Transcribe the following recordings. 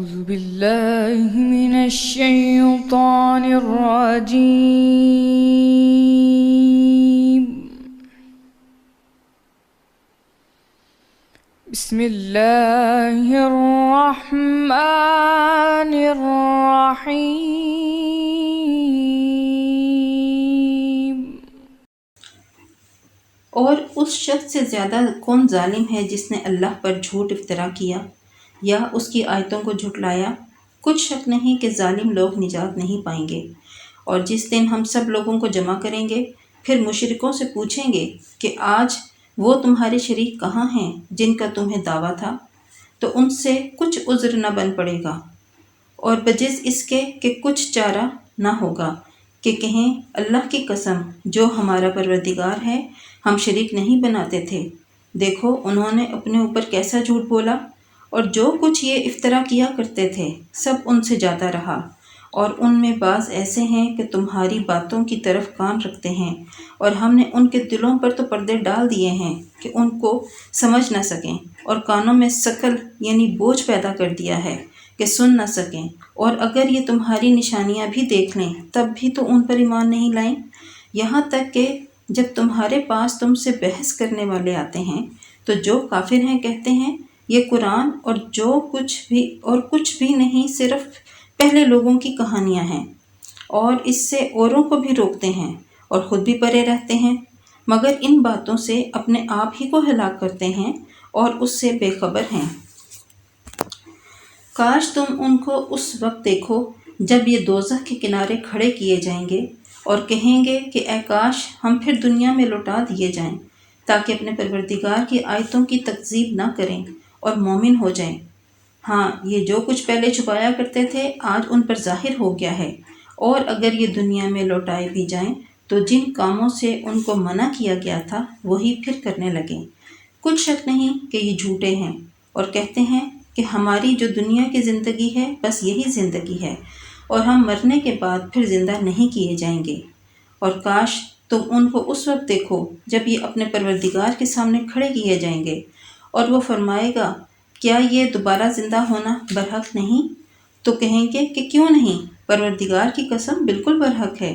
أعوذ بالله من الشيطان الرجيم. بسم الله الرحمن الرحيم. اور اس شخص سے زیادہ کون ظالم ہے جس نے اللہ پر جھوٹ افطرا کیا یا اس کی آیتوں کو جھٹلایا؟ کچھ شک نہیں کہ ظالم لوگ نجات نہیں پائیں گے۔ اور جس دن ہم سب لوگوں کو جمع کریں گے، پھر مشرکوں سے پوچھیں گے کہ آج وہ تمہارے شریک کہاں ہیں جن کا تمہیں دعویٰ تھا؟ تو ان سے کچھ عذر نہ بن پڑے گا، اور بجز اس کے کہ کچھ چارہ نہ ہوگا کہ کہیں اللہ کی قسم جو ہمارا پروردگار ہے، ہم شریک نہیں بناتے تھے۔ دیکھو انہوں نے اپنے اوپر کیسا جھوٹ بولا، اور جو کچھ یہ افطرا کیا کرتے تھے سب ان سے جاتا رہا۔ اور ان میں بعض ایسے ہیں کہ تمہاری باتوں کی طرف کان رکھتے ہیں، اور ہم نے ان کے دلوں پر تو پردے ڈال دیے ہیں کہ ان کو سمجھ نہ سکیں، اور کانوں میں ثقل یعنی بوجھ پیدا کر دیا ہے کہ سن نہ سکیں، اور اگر یہ تمہاری نشانیاں بھی دیکھ لیں تب بھی تو ان پر ایمان نہیں لائیں۔ یہاں تک کہ جب تمہارے پاس تم سے بحث کرنے والے آتے ہیں تو جو کافر ہیں کہتے ہیں یہ قرآن اور کچھ بھی نہیں، صرف پہلے لوگوں کی کہانیاں ہیں، اور اس سے اوروں کو بھی روکتے ہیں اور خود بھی پرے رہتے ہیں، مگر ان باتوں سے اپنے آپ ہی کو ہلاک کرتے ہیں اور اس سے بے خبر ہیں۔ کاش تم ان کو اس وقت دیکھو جب یہ دوزخ کے کنارے کھڑے کیے جائیں گے اور کہیں گے کہ اے کاش ہم پھر دنیا میں لوٹا دیے جائیں تاکہ اپنے پروردگار کی آیتوں کی تکذیب نہ کریں اور مومن ہو جائیں۔ ہاں، یہ جو کچھ پہلے چھپایا کرتے تھے آج ان پر ظاہر ہو گیا ہے، اور اگر یہ دنیا میں لوٹائے بھی جائیں تو جن کاموں سے ان کو منع کیا گیا تھا وہی پھر کرنے لگیں۔ کچھ شک نہیں کہ یہ جھوٹے ہیں، اور کہتے ہیں کہ ہماری جو دنیا کی زندگی ہے بس یہی زندگی ہے، اور ہم مرنے کے بعد پھر زندہ نہیں کیے جائیں گے۔ اور کاش تم ان کو اس وقت دیکھو جب یہ اپنے پروردگار کے سامنے کھڑے کیے جائیں گے، اور وہ فرمائے گا کیا یہ دوبارہ زندہ ہونا برحق نہیں؟ تو کہیں گے کہ کیوں نہیں، پروردگار کی قسم بالکل برحق ہے۔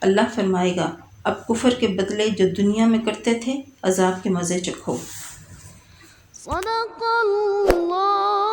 اللہ فرمائے گا اب کفر کے بدلے جو دنیا میں کرتے تھے عذاب کے مزے چکھو۔ صدق اللہ